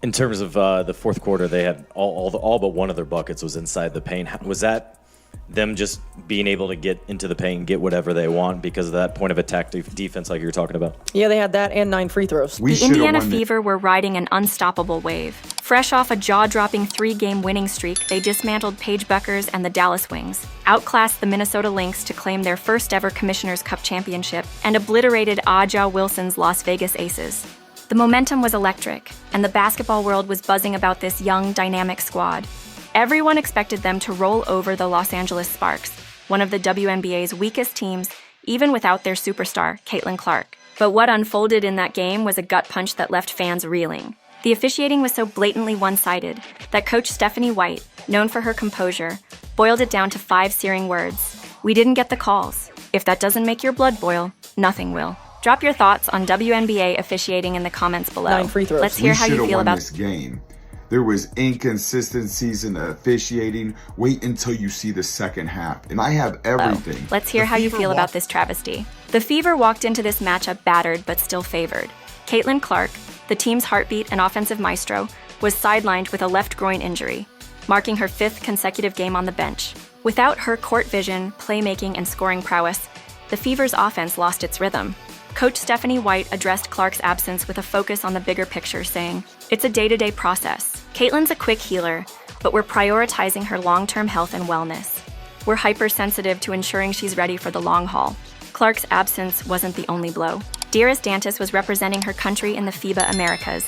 In terms of the fourth quarter, they had all but one of their buckets was inside the paint. Was that them just being able to get into the paint and get whatever they want because of that point of attack defense like you were talking about? Yeah, they had that and 9 free throws. The Indiana Fever were riding an unstoppable wave. Fresh off a jaw-dropping 3-game winning streak, they dismantled Paige Buckers and the Dallas Wings, outclassed the Minnesota Lynx to claim their first-ever Commissioner's Cup championship, and obliterated Aja Wilson's Las Vegas Aces. The momentum was electric, and the basketball world was buzzing about this young, dynamic squad. Everyone expected them to roll over the Los Angeles Sparks, one of the WNBA's weakest teams, even without their superstar, Caitlin Clark. But what unfolded in that game was a gut punch that left fans reeling. The officiating was so blatantly one-sided that coach Stephanie White, known for her composure, boiled it down to 5 searing words. "We didn't get the calls. If that doesn't make your blood boil, nothing will." Drop your thoughts on WNBA officiating in the comments below. 9 free throws. Let's hear how you feel about this game. There was inconsistencies in the officiating. Wait until you see the second half. And I have everything. Let's hear how you feel about this travesty. The Fever walked into this matchup battered but still favored. Caitlin Clark, the team's heartbeat and offensive maestro, was sidelined with a left groin injury, marking her 5th consecutive game on the bench. Without her court vision, playmaking, and scoring prowess, the Fever's offense lost its rhythm. Coach Stephanie White addressed Clark's absence with a focus on the bigger picture, saying, "It's a day-to-day process. Caitlin's a quick healer, but we're prioritizing her long-term health and wellness. We're hypersensitive to ensuring she's ready for the long haul." Clark's absence wasn't the only blow. Dearest Dantas was representing her country in the FIBA Americas,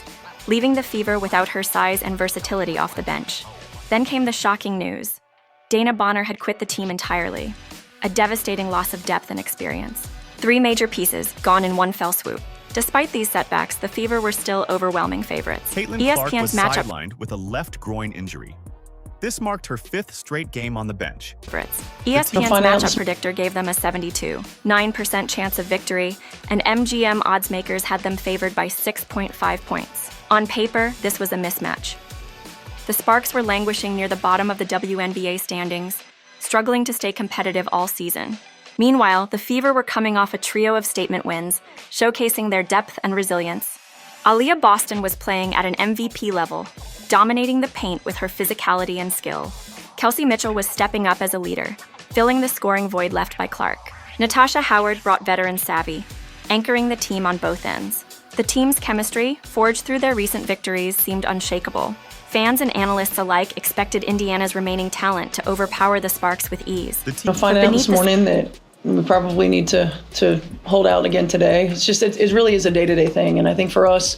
leaving the Fever without her size and versatility off the bench. Then came the shocking news. Dana Bonner had quit the team entirely, a devastating loss of depth and experience. 3 major pieces gone in one fell swoop. Despite these setbacks, the Fever were still overwhelming favorites. Caitlin Clark was sidelined with a left groin injury. This marked her 5th straight game on the bench. ESPN's matchup predictor gave them a 72.9% chance of victory, and MGM oddsmakers had them favored by 6.5 points. On paper, this was a mismatch. The Sparks were languishing near the bottom of the WNBA standings, struggling to stay competitive all season. Meanwhile, the Fever were coming off a trio of statement wins, showcasing their depth and resilience. Aaliyah Boston was playing at an MVP level, dominating the paint with her physicality and skill. Kelsey Mitchell was stepping up as a leader, filling the scoring void left by Clark. Natasha Howard brought veteran savvy, anchoring the team on both ends. The team's chemistry, forged through their recent victories, seemed unshakable. Fans and analysts alike expected Indiana's remaining talent to overpower the Sparks with ease. I'll find out this morning that we probably need to hold out again today. It's just, it really is a day-to-day thing. And I think for us,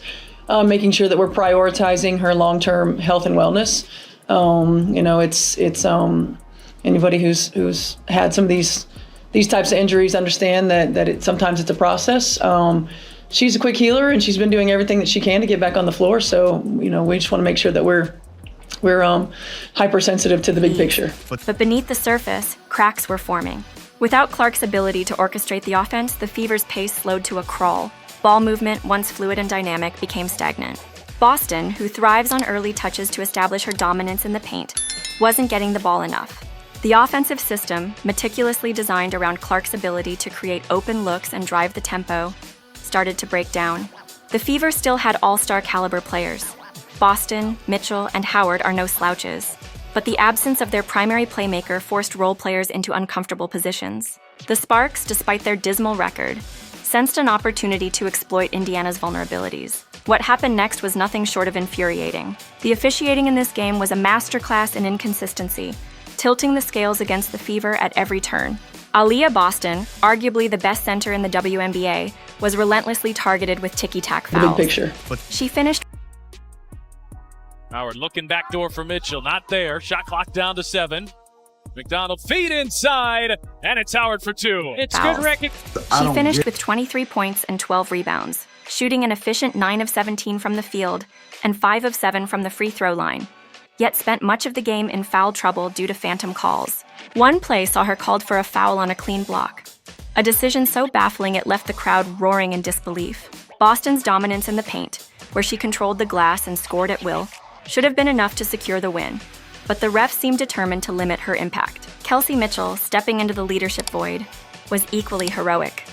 making sure that we're prioritizing her long-term health and wellness. It's anybody who's had some of these types of injuries understand that sometimes it's a process. She's a quick healer, and she's been doing everything that she can to get back on the floor. So, we just want to make sure that we're hypersensitive to the big picture. But beneath the surface, cracks were forming. Without Clark's ability to orchestrate the offense, the Fever's pace slowed to a crawl. Ball movement, once fluid and dynamic, became stagnant. Boston, who thrives on early touches to establish her dominance in the paint, wasn't getting the ball enough. The offensive system, meticulously designed around Clark's ability to create open looks and drive the tempo, started to break down. The Fever still had all-star caliber players. Boston, Mitchell, and Howard are no slouches. But the absence of their primary playmaker forced role players into uncomfortable positions. The Sparks, despite their dismal record, sensed an opportunity to exploit Indiana's vulnerabilities. What happened next was nothing short of infuriating. The officiating in this game was a masterclass in inconsistency, tilting the scales against the Fever at every turn. Aaliyah Boston, arguably the best center in the WNBA, was relentlessly targeted with ticky-tack fouls. The big picture. She finished. Howard looking backdoor for Mitchell. Not there. Shot clock down to 7. McDonald feed inside, and it's Howard for 2. It's fouls. good record. She finished with 23 points and 12 rebounds, shooting an efficient 9 of 17 from the field and 5 of 7 from the free throw line, yet spent much of the game in foul trouble due to phantom calls. One play saw her called for a foul on a clean block, a decision so baffling it left the crowd roaring in disbelief. Boston's dominance in the paint, where she controlled the glass and scored at will, should have been enough to secure the win, but the refs seemed determined to limit her impact. Kelsey Mitchell, stepping into the leadership void, was equally heroic.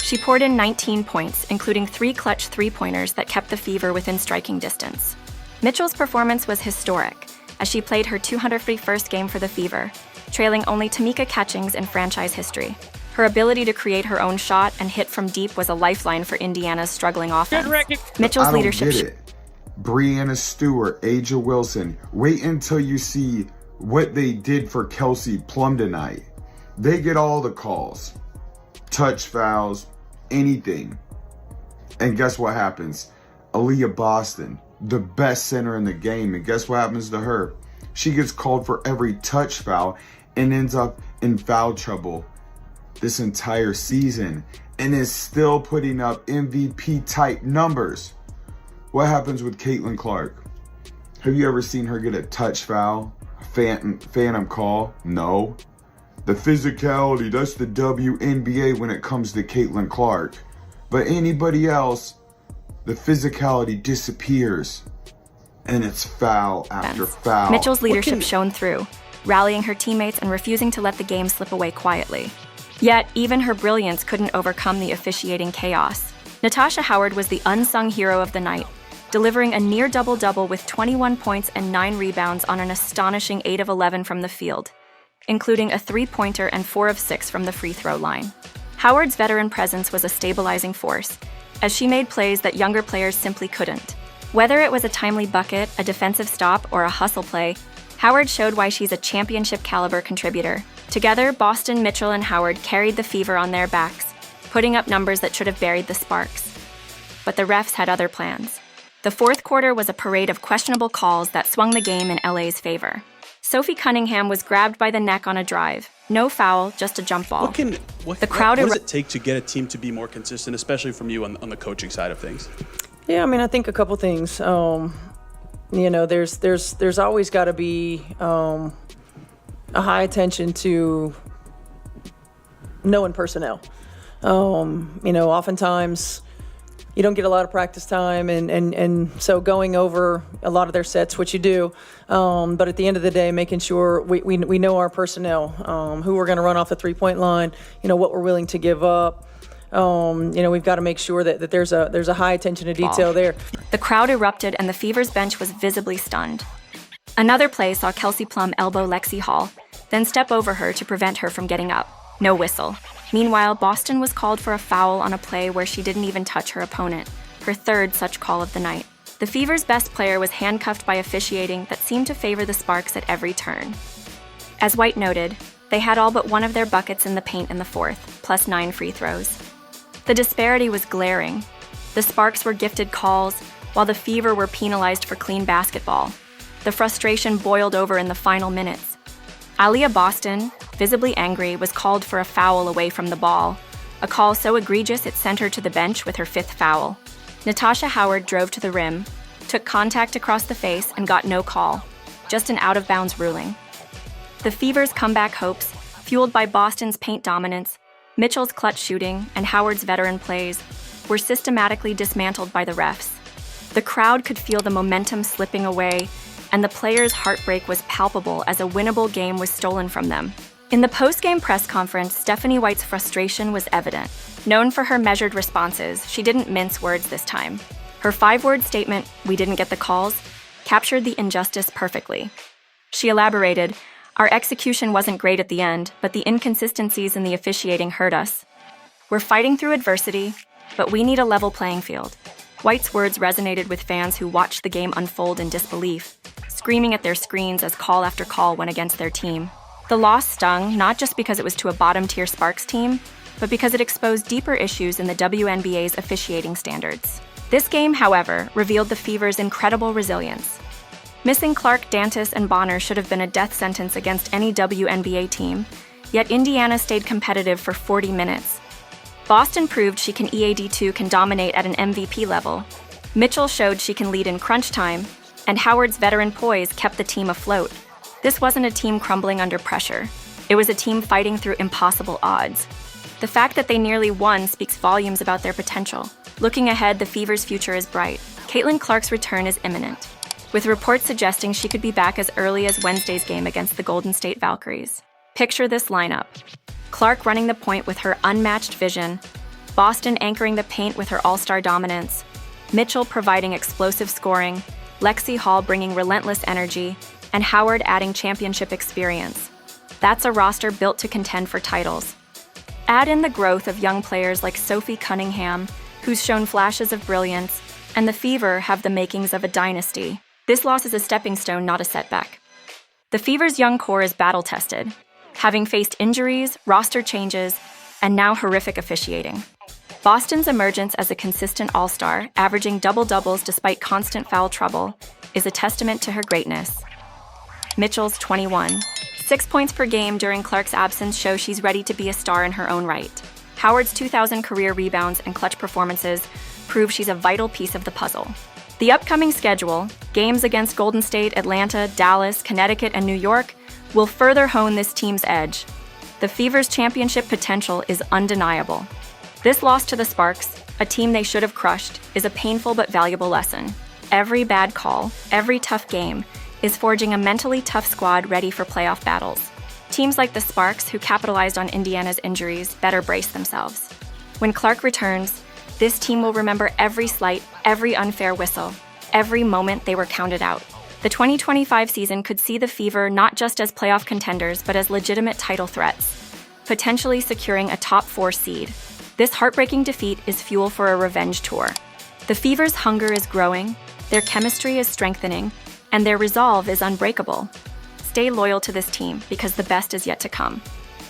She poured in 19 points, including 3 clutch three-pointers that kept the Fever within striking distance. Mitchell's performance was historic, as she played her 251st game for the Fever, trailing only Tamika Catchings in franchise history. Her ability to create her own shot and hit from deep was a lifeline for Indiana's struggling offense. Mitchell's I don't leadership. get it. Breanna Stewart, Aja Wilson, wait until you see what they did for Kelsey Plum tonight. They get all the calls, touch fouls, anything. And guess what happens? Aaliyah Boston, the best center in the game, and guess what happens to her? She gets called for every touch foul and ends up in foul trouble this entire season and is still putting up MVP type numbers. What happens with Caitlin Clark? Have you ever seen her get a touch foul? A phantom call? No. The physicality, that's the WNBA when it comes to Caitlin Clark. But anybody else, the physicality disappears. And it's foul after foul. Mitchell's leadership shone through, rallying her teammates and refusing to let the game slip away quietly. Yet, even her brilliance couldn't overcome the officiating chaos. Natasha Howard was the unsung hero of the night, delivering a near double-double with 21 points and 9 rebounds on an astonishing 8 of 11 from the field, including a 3-pointer and 4 of 6 from the free throw line. Howard's veteran presence was a stabilizing force, as she made plays that younger players simply couldn't. Whether it was a timely bucket, a defensive stop, or a hustle play, Howard showed why she's a championship-caliber contributor. Together, Boston, Mitchell, and Howard carried the Fever on their backs, putting up numbers that should have buried the Sparks. But the refs had other plans. The fourth quarter was a parade of questionable calls that swung the game in LA's favor. Sophie Cunningham was grabbed by the neck on a drive. No foul, just a jump ball. What does it take to get a team to be more consistent, especially from you on the coaching side of things? Yeah, I mean, I think a couple things. There's always got to be a high attention to knowing personnel. Oftentimes you don't get a lot of practice time, and so going over a lot of their sets, what you do. But at the end of the day, making sure we know our personnel, who we're going to run off the three-point line, what we're willing to give up. We've got to make sure that there's a high attention to detail there. The crowd erupted and the Fever's bench was visibly stunned. Another play saw Kelsey Plum elbow Lexi Hall, then step over her to prevent her from getting up. No whistle. Meanwhile, Boston was called for a foul on a play where she didn't even touch her opponent, her third such call of the night. The Fever's best player was handcuffed by officiating that seemed to favor the Sparks at every turn. As White noted, they had all but one of their buckets in the paint in the fourth, plus 9 free throws. The disparity was glaring. The Sparks were gifted calls, while the Fever were penalized for clean basketball. The frustration boiled over in the final minutes. Aaliyah Boston, visibly angry, was called for a foul away from the ball, a call so egregious it sent her to the bench with her 5th foul. Natasha Howard drove to the rim, took contact across the face, and got no call, just an out-of-bounds ruling. The Fever's comeback hopes, fueled by Boston's paint dominance, Mitchell's clutch shooting, and Howard's veteran plays, were systematically dismantled by the refs. The crowd could feel the momentum slipping away, and the players' heartbreak was palpable as a winnable game was stolen from them. In the post-game press conference, Stephanie White's frustration was evident. Known for her measured responses, she didn't mince words this time. Her 5-word statement, "We didn't get the calls," captured the injustice perfectly. She elaborated, "Our execution wasn't great at the end, but the inconsistencies in the officiating hurt us. We're fighting through adversity, but we need a level playing field." White's words resonated with fans who watched the game unfold in disbelief, screaming at their screens as call after call went against their team. The loss stung not just because it was to a bottom-tier Sparks team, but because it exposed deeper issues in the WNBA's officiating standards. This game, however, revealed the Fever's incredible resilience. Missing Clark, Dantas, and Bonner should have been a death sentence against any WNBA team, yet Indiana stayed competitive for 40 minutes. Boston proved she can EAD2 can dominate at an MVP level. Mitchell showed she can lead in crunch time, and Howard's veteran poise kept the team afloat. This wasn't a team crumbling under pressure. It was a team fighting through impossible odds. The fact that they nearly won speaks volumes about their potential. Looking ahead, the Fever's future is bright. Caitlin Clark's return is imminent, with reports suggesting she could be back as early as Wednesday's game against the Golden State Valkyries. Picture this lineup: Clark running the point with her unmatched vision, Boston anchoring the paint with her all-star dominance, Mitchell providing explosive scoring, Lexi Hall bringing relentless energy, and Howard adding championship experience. That's a roster built to contend for titles. Add in the growth of young players like Sophie Cunningham, who's shown flashes of brilliance, and the Fever have the makings of a dynasty. This loss is a stepping stone, not a setback. The Fever's young core is battle-tested, having faced injuries, roster changes, and now horrific officiating. Boston's emergence as a consistent all-star, averaging double-doubles despite constant foul trouble, is a testament to her greatness. Mitchell's 21. 6 points per game during Clark's absence show she's ready to be a star in her own right. Howard's 2,000 career rebounds and clutch performances prove she's a vital piece of the puzzle. The upcoming schedule, games against Golden State, Atlanta, Dallas, Connecticut, and New York, will further hone this team's edge. The Fever's championship potential is undeniable. This loss to the Sparks, a team they should have crushed, is a painful but valuable lesson. Every bad call, every tough game, is forging a mentally tough squad ready for playoff battles. Teams like the Sparks, who capitalized on Indiana's injuries, better brace themselves. When Clark returns, this team will remember every slight, every unfair whistle, every moment they were counted out. The 2025 season could see the Fever not just as playoff contenders, but as legitimate title threats, potentially securing a top 4 seed. This heartbreaking defeat is fuel for a revenge tour. The Fever's hunger is growing, their chemistry is strengthening, and their resolve is unbreakable. Stay loyal to this team because the best is yet to come.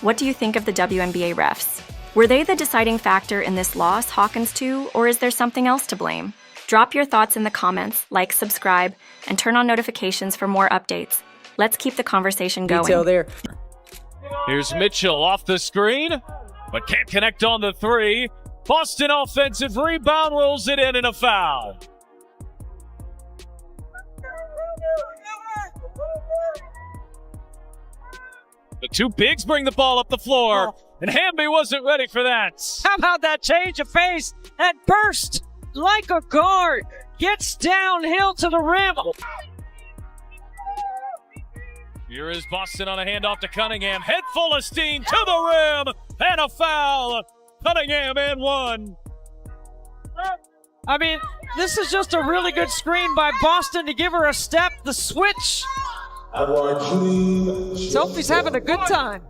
What do you think of the WNBA refs? Were they the deciding factor in this loss, Hawkins 2, or is there something else to blame? Drop your thoughts in the comments, like, subscribe, and turn on notifications for more updates. Let's keep the conversation going. Detail there. Here's Mitchell off the screen, but can't connect on the three. Boston offensive rebound, rolls it in and a foul. The two bigs bring the ball up the floor, and Hamby wasn't ready for that. How about that change of pace and burst like a guard, gets downhill to the rim. Here is Boston on a handoff to Cunningham. Head full of steam to the rim, and a foul. Cunningham and one. I mean, this is just a really good screen by Boston to give her a step. The switch. Sophie's having a good time.